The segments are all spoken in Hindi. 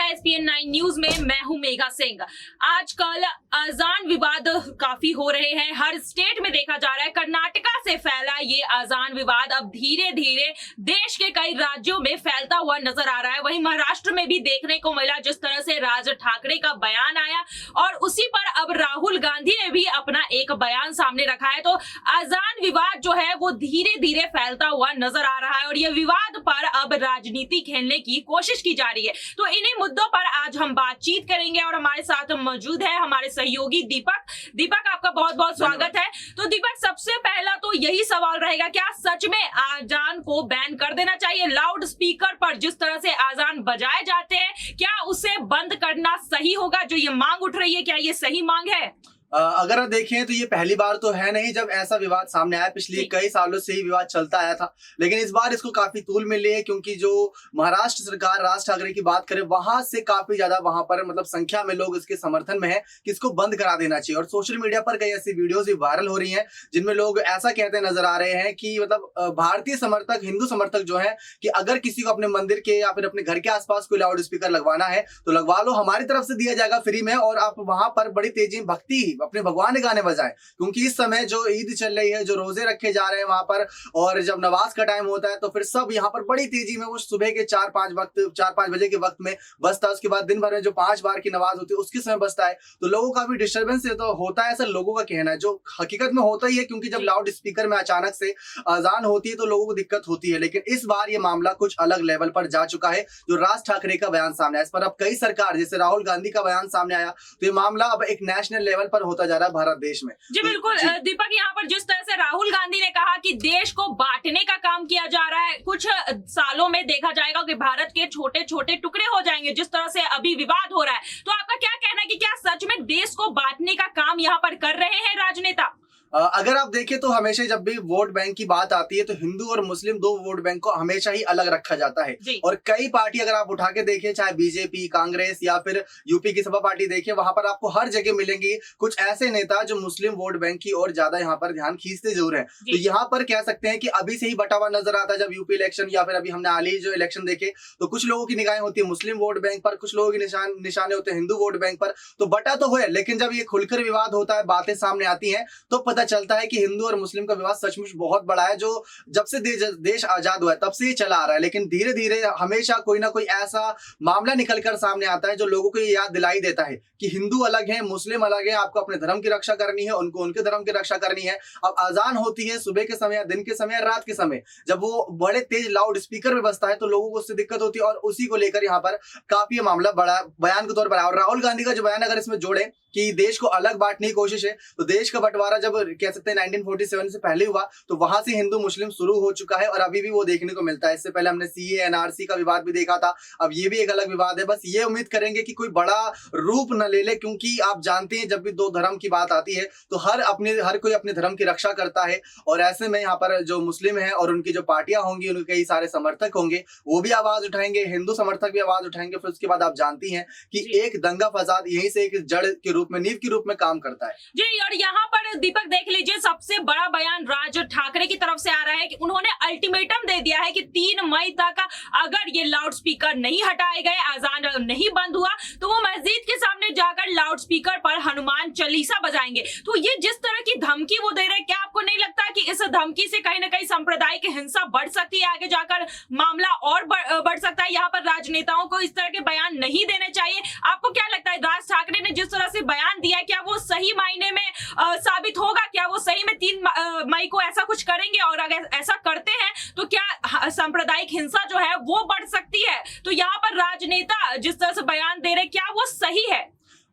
है SPN9 न्यूज में। मैं हूं मेघा सिंह। आजकल अजान विवाद काफी हो रहे हैं, हर स्टेट में देखा जा रहा है। कर्नाटका से फैला ये अजान विवाद अब धीरे धीरे देश के कई राज्यों में फैलता हुआ नजर आ रहा है। वहीं महाराष्ट्र में भी देखने को मिला, जिस तरह से राज ठाकरे का बयान आया और उसी पर अब राहुल गांधी ने भी अपना एक बयान सामने रखा है। तो अजान विवाद जो है वो धीरे धीरे फैलता हुआ नजर आ रहा है और ये विवाद पर अब राजनीति खेलने की कोशिश की जा रही है। तो इन्हीं मुद्दों पर आज हम बातचीत करेंगे और हमारे साथ मौजूद है हमारे सहयोगी दीपक, आपका बहुत बहुत स्वागत है। तो दीपक, सबसे पहला तो यही सवाल रहेगा, क्या सच में अजान को बैन कर देना चाहिए? लाउड स्पीकर पर जिस तरह से अजान बजाए जाते हैं, क्या उसे बंद करना सही होगा? जो ये मांग उठ रही है, क्या ये सही मांग है? अगर आप देखें तो ये पहली बार तो है नहीं जब ऐसा विवाद सामने आया। पिछले कई सालों से ही विवाद चलता आया था, लेकिन इस बार इसको काफी तूल मिली है, क्योंकि जो महाराष्ट्र सरकार राज ठाकरे की बात करें, वहां से काफी ज्यादा वहां पर मतलब संख्या में लोग इसके समर्थन में है कि इसको बंद करा देना चाहिए। और सोशल मीडिया पर कई ऐसी वीडियोज भी वायरल हो रही है जिनमें लोग ऐसा कहते नजर आ रहे हैं कि मतलब भारतीय समर्थक, हिंदू समर्थक जो है, कि अगर किसी को अपने मंदिर के या फिर अपने घर के आसपास कोई लाउड स्पीकर लगवाना है तो लगवा लो, हमारी तरफ से दिया जाएगा फ्री में, और आप वहां पर बड़ी तेजी भक्ति अपने भगवान के गाने बजाएं। क्योंकि इस समय जो ईद चल रही है, जो रोजे रखे जा रहे हैं वहां पर, और जब नमाज का टाइम होता है तो फिर सब यहाँ पर बड़ी तेजी में वो सुबह के 4-5 बजे के वक्त में बजता है। उसके बाद दिन भर में जो 5 बार की नमाज होती है उसके समय बजता है, तो लोगों का भी डिस्टर्बेंस तो होता है, ऐसा लोगों का कहना है, जो हकीकत में होता ही है। क्योंकि जब लाउड स्पीकर में अचानक से अजान होती है तो लोगों को दिक्कत होती है। लेकिन इस बार ये मामला कुछ अलग लेवल पर जा चुका है। जो राज ठाकरे का बयान सामने आया, इस पर अब कई सरकार, जैसे राहुल गांधी का बयान सामने आया, तो ये मामला अब एक नेशनल लेवल पर होता जा रहा है भारत देश में। जी बिल्कुल दीपक, यहाँ पर जिस तरह से राहुल गांधी ने कहा कि देश को बांटने का काम किया जा रहा है, कुछ सालों में देखा जाएगा कि भारत के छोटे छोटे टुकड़े हो जाएंगे, जिस तरह से अभी विवाद हो रहा है। तो आपका क्या कहना है कि क्या सच में देश को बांटने का काम यहाँ पर कर रहे हैं राजनेता? अगर आप देखें तो हमेशा जब भी वोट बैंक की बात आती है तो हिंदू और मुस्लिम दो वोट बैंक को हमेशा ही अलग रखा जाता है। और कई पार्टी अगर आप उठा के देखें, चाहे बीजेपी, कांग्रेस या फिर यूपी की सपा पार्टी देखें, वहां पर आपको हर जगह मिलेंगी कुछ ऐसे नेता जो मुस्लिम वोट बैंक की ओर ज्यादा यहाँ पर ध्यान खींचते जरूर है। तो यहाँ पर कह सकते हैं कि अभी से ही बटा हुआ नजर आता है। जब यूपी इलेक्शन या फिर अभी हमने हाल ही जो इलेक्शन देखे, तो कुछ लोगों की निगाहें होती है मुस्लिम वोट बैंक पर, कुछ लोगों की निशाने होते हैं हिंदू वोट बैंक पर। तो बटा तो हुए, लेकिन जब ये खुलकर विवाद होता है, बातें सामने आती है, तो पता चलता है कि हिंदू और मुस्लिम का विवाद सचमुच बहुत बड़ा है, जो जब से देश आजाद हुआ है तब से ही चला आ रहा है। लेकिन धीरे धीरे हमेशा कोई ना कोई ऐसा मामला निकलकर सामने आता है जो लोगों को ये याद दिलाई देता है कि हिंदू अलग है, मुस्लिम अलग है, आपको अपने धर्म की रक्षा करनी है, उनको उनके धर्म की रक्षा करनी है। अब अजान होती है सुबह के समय, दिन के समय, रात के समय, जब वो बड़े तेज लाउड स्पीकर में बजता है तो लोगों को उससे दिक्कत होती है, और उसी को लेकर यहाँ पर काफी मामला बड़ा बयान के तौर पर आया। और राहुल गांधी का जो बयान अगर इसमें जोड़े कि देश को अलग बांटने की कोशिश है, तो देश का बंटवारा जब कह सकते हैं 1947 से पहले हुआ, तो वहां से हिंदू मुस्लिम शुरू हो चुका है और अभी भी वो देखने को मिलता है। इससे पहले हमने सीए एनआरसी का विवाद भी देखा था, अब ये भी एक अलग विवाद है। बस ये उम्मीद करेंगे कि कोई बड़ा रूप न ले ले, क्योंकि आप जानते हैं जब भी दो धर्म की बात आती है तो हर कोई अपने धर्म की रक्षा करता है। और ऐसे में यहाँ पर जो मुस्लिम है और उनकी जो पार्टियां होंगी, उनके कई सारे समर्थक होंगे, वो भी आवाज उठाएंगे, हिंदू समर्थक भी आवाज उठाएंगे। फिर उसके बाद आप जानती हैं कि एक दंगा फसाद यहीं से एक जड़ के रूप में, नींव के रूप में काम करता है। जी, और यहाँ पर दीपक देख लीजिए, सबसे बड़ा बयान राज ठाकरे की तरफ से आ रहा है कि उन्होंने अल्टीमेटम दे दिया है कि 3 मई तक अगर ये लाउड स्पीकर नहीं हटाए गए, अजान नहीं बंद हुआ, तो वो मस्जिद के सामने जाकर लाउड स्पीकर पर हनुमान चालीसा बजाएंगे। तो ये जिस तरह की धमकी वो दे रहे हैं, क्या आपको नहीं लगता कि इस धमकी से कहीं ना कहीं सांप्रदायिक हिंसा बढ़ सकती है, आगे जाकर मामला और बढ़ सकता है? यहाँ पर राजनेताओं को इस तरह के बयान नहीं देने चाहिए। आपको क्या लगता है, राज ठाकरे ने जिस तरह से बयान दिया है, क्या वो सही मायने में साबित होगा? क्या वो सही में 3 मई को ऐसा कुछ करेंगे? और अगर ऐसा करते हैं तो क्या सांप्रदायिक हिंसा जो है वो बढ़ सकती है? तो यहाँ पर राजनेता जिस तरह से बयान दे रहे, क्या वो सही है?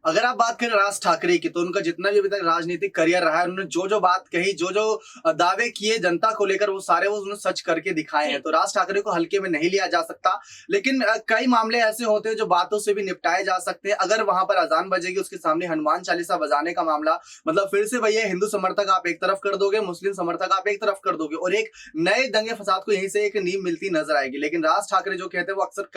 अगर आप बात करें राज ठाकरे की, तो उनका जितना भी अभी तक राजनीतिक करियर रहा है, उन्होंने जो जो बात कही, जो जो दावे किए जनता को लेकर, वो सारे वो उन्होंने सच करके दिखाए हैं। तो राज ठाकरे को हल्के में नहीं लिया जा सकता। लेकिन कई मामले ऐसे होते हैं जो बातों से भी निपटाए जा सकते हैं। अगर वहां पर अजान बजेगी, उसके सामने हनुमान चालीसा बजाने का मामला, मतलब फिर से वही है, हिंदू समर्थक आप एक तरफ कर दोगे, मुस्लिम समर्थक आप एक तरफ कर दोगे, और एक नए दंगे फसाद को यहीं से एक नींव मिलती नजर आएगी। लेकिन राज ठाकरे जो कहते हैं वो अक्सर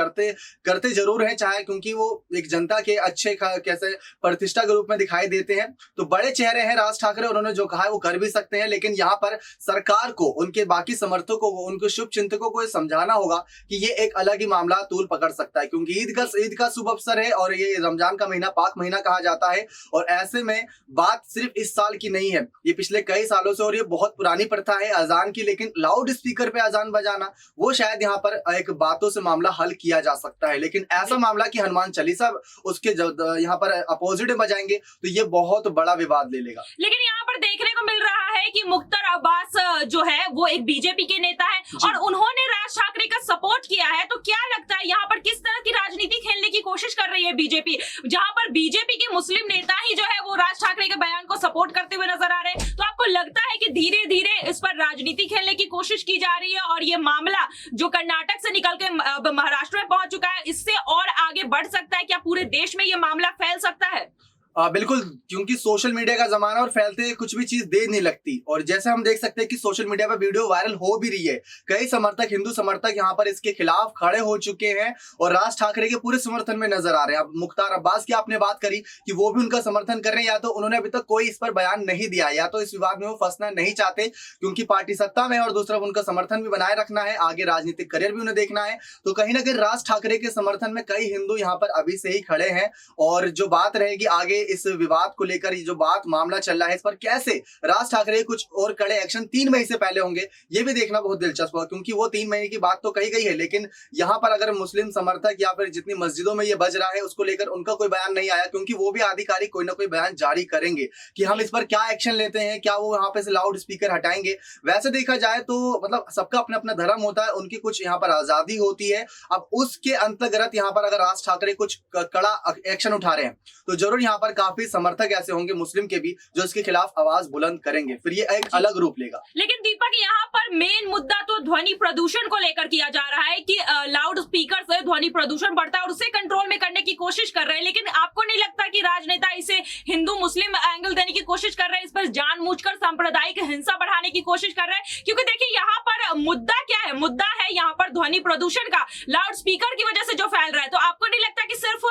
करते जरूर है, चाहे क्योंकि वो एक जनता के अच्छे कैसे प्रतिष्ठा के रूप में दिखाई देते हैं। तो बड़े चेहरे हैं राज ठाकरे, उन्होंने जो कहा है वो कर भी सकते हैं, लेकिन यहाँ पर सरकार को, उनके बाकी समर्थकों को, उनके शुभ चिंतकों को समझाना होगा कि ये एक अलग ही मामला तूल पकड़ सकता है, क्योंकि ईद का शुभ अवसर है और ये रमजान का महीना पाक महीना कहा जाता है। और ऐसे में बात सिर्फ इस साल की नहीं है, ये पिछले कई सालों से, और ये बहुत पुरानी प्रथा है अजान की, लेकिन लाउड स्पीकर पे अजान बजाना वो शायद यहाँ पर एक बातों से मामला हल किया जा सकता है। लेकिन ऐसा मामला कि हनुमान चालीसा उसके यहाँ पर अपोजिट में बजाएंगे तो ये बहुत बड़ा विवाद ले लेगा। लेकिन यहाँ पर देखने को मिल रहा है कि मुख्तार अब्बास जो है वो एक बीजेपी के नेता है और उन्होंने राज ठाकरे का सपोर्ट किया है। तो क्या लगता है यहाँ पर किस तरह की राजनीति खेलने की कोशिश कर रही है बीजेपी, जहां पर बीजेपी के मुस्लिम नेता ही जो है वो राज ठाकरे के बयान को सपोर्ट करते हुए नजर आ रहे हैं। तो आपको लगता है कि धीरे धीरे इस पर राजनीति खेलने की कोशिश की जा रही है और ये मामला जो कर्नाटक से निकल के महाराष्ट्र में पहुंच चुका है, इससे और आगे बढ़ सकता है? क्या पूरे देश में ये मामला फैल सकता है? बिल्कुल, क्योंकि सोशल मीडिया का जमाना और फैलते कुछ भी चीज देर नहीं लगती। और जैसे हम देख सकते हैं कि सोशल मीडिया पर वीडियो वायरल हो भी रही है, कई समर्थक, हिंदू समर्थक यहाँ पर इसके खिलाफ खड़े हो चुके हैं और राज ठाकरे के पूरे समर्थन में नजर आ रहे हैं। अब मुख्तार अब्बास की आपने बात करी कि वो भी उनका समर्थन कर रहे हैं, या तो उन्होंने अभी तक कोई इस पर बयान नहीं दिया, या तो इस विवाद में वो फंसना नहीं चाहते क्योंकि पार्टी सत्ता में, और दूसरा उनका समर्थन भी बनाए रखना है, आगे राजनीतिक करियर भी उन्हें देखना है। तो कहीं ना कहीं राज ठाकरे के समर्थन में कई हिंदू यहाँ पर अभी से ही खड़े हैं। और जो बात रहेगी आगे इस विवाद को लेकर, जो बात मामला चल रहा है, इस पर कैसे राज ठाकरे कुछ और कड़े एक्शन 3 मई से पहले होंगे, ये भी देखना बहुत दिलचस्प होगा। क्योंकि वो 3 मई की बात तो कही गई है, लेकिन यहाँ पर अगर मुस्लिम समर्थक या फिर जितनी मस्जिदों में ये बज रहा है उसको लेकर उनका कोई बयान नहीं आया, क्योंकि वो भी आधिकारिक कोई ना कोई बयान जारी करेंगे कि हम इस पर क्या एक्शन लेते हैं, क्या वो यहाँ पे से लाउड स्पीकर हटाएंगे। वैसे देखा जाए तो मतलब सबका अपना अपना धर्म होता है, उनकी कुछ यहाँ पर आजादी होती है। अब उसके अंतर्गत यहाँ पर अगर राज ठाकरे कुछ कड़ा एक्शन उठा रहे हैं तो जरूर यहाँ पर काफी समर्थक ऐसे होंगे मुस्लिम के भी जो इसके खिलाफ आवाज बुलंद करेंगे, फिर ये एक अलग रूप लेगा। लेकिन दीपक, यहाँ पर मेन मुद्दा तो ध्वनि प्रदूषण को लेकर किया जा रहा है कि लाउड स्पीकर से ध्वनि प्रदूषण बढ़ता है और उसे कंट्रोल में करने की कोशिश कर रहे हैं। लेकिन आपको नहीं लगता कि राजनेता इसे हिंदू मुस्लिम एंगल देने की कोशिश कर रहे हैं, इस पर जानबूझकर सांप्रदायिक हिंसा बढ़ाने की कोशिश कर रहे हैं? क्योंकि देखिए यहाँ पर मुद्दा क्या है, मुद्दा है यहाँ पर ध्वनि प्रदूषण का, लाउड स्पीकर की वजह से जो फैल रहा है। तो आपको नहीं लगता कि सिर्फ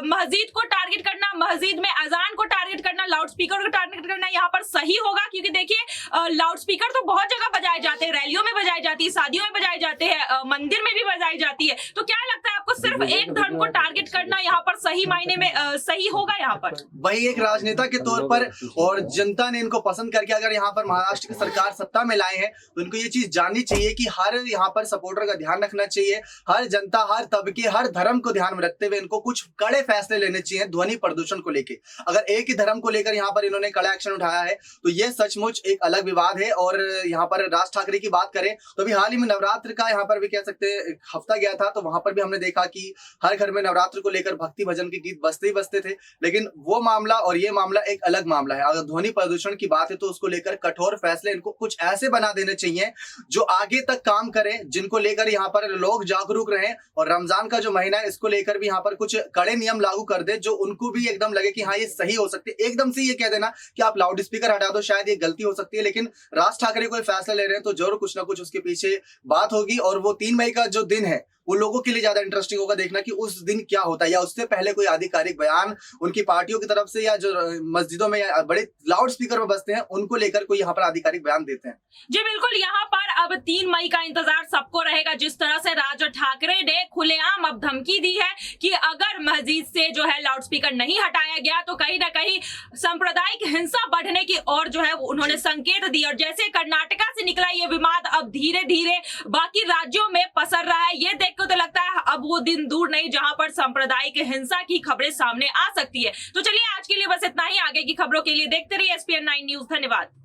मस्जिद को टारगेट करना, मस्जिद में अजान को टारगेट करना, लाउड स्पीकर को टारगेट करना यहाँ पर सही होगा? क्योंकि देखिए लाउड स्पीकर तो बहुत जगह बजाए जाते हैं, रैलियों में बजाई जाती है, शादियों में बजाई जाते हैं, मंदिर में भी बजाई जाती है। तो क्या लगता है आपको सिर्फ एक धर्म को टारगेट करना यहाँ पर सही मायने में सही होगा? यहाँ पर वही एक राजनेता के तौर पर, और जनता ने इनको पसंद करके अगर यहाँ पर महाराष्ट्र की सरकार सत्ता में लाए हैं तो इनको ये चीज जाननी चाहिए कि हर यहाँ पर सपोर्टर का ध्यान रखना चाहिए, हर जनता, हर तबके, हर धर्म को ध्यान में रखते हुए इनको कुछ कड़े फैसले लेने चाहिए ध्वनि प्रदूषण को लेकर। अगर एक ही धर्म को लेकर यहाँ पर इन्होंने कड़ा एक्शन उठाया है तो ये सचमुच एक अलग विवाद है। और यहाँ पर राज ठाकरे की बात करें तो अभी हाल ही में नवरात्र का यहाँ पर भी कह सकते हैं हफ्ता गया था, तो वहां पर भी हमने देखा कि हर घर में नवरात्र को लेकर भक्ति भजन के गीत बजते ही बजते थे। लेकिन वो मामला और ये मामला एक अलग मामला है। अगर ध्वनि प्रदूषण की बात है तो उसको लेकर कठोर फैसले इनको कुछ ऐसे बना देने चाहिए जो आगे तक काम करें, जिनको लेकर यहाँ पर लोग जागरूक रहें। और रमजान का जो महीना है इसको लेकर भी यहाँ पर कुछ कड़े नियम लागू कर दे जो उनको भी एकदम लगे कि हाँ ये सही हो सकती है। एकदम से ये कह देना कि आप लाउड स्पीकर हटा दो, शायद ये गलती हो सकती है, लेकिन राज ठाकरे कोई फैसला ले रहे हैं तो जरूर कुछ ना कुछ उसके पीछे बात होगी। और वो 3 मई का जो दिन है वो लोगों के लिए ज्यादा इंटरेस्टिंग होगा देखना कि उस दिन क्या होता है, या उससे पहले कोई आधिकारिक बयान उनकी पार्टियों की तरफ से, या जो मस्जिदों में या बड़े लाउड स्पीकर में बजते हैं उनको लेकर कोई यहाँ पर आधिकारिक बयान देते हैं। जी बिल्कुल, यहाँ पर अब 3 मई का इंतजार सबको रहेगा। जिस तरह से राज ठाकरे ने खुलेआम अब धमकी दी है कि अगर मस्जिद से जो है लाउड स्पीकर नहीं हटाया गया तो कहीं ना कहीं सांप्रदायिक हिंसा बढ़ने की और जो है उन्होंने संकेत दी। और जैसे कर्नाटका से निकला ये विवाद अब धीरे धीरे बाकी राज्यों में पसर रहा है, ये देख को तो लगता है अब वो दिन दूर नहीं जहां पर सांप्रदायिक हिंसा की खबरें सामने आ सकती है। तो चलिए आज के लिए बस इतना ही। आगे की खबरों के लिए देखते रहिए SPN9 न्यूज। धन्यवाद।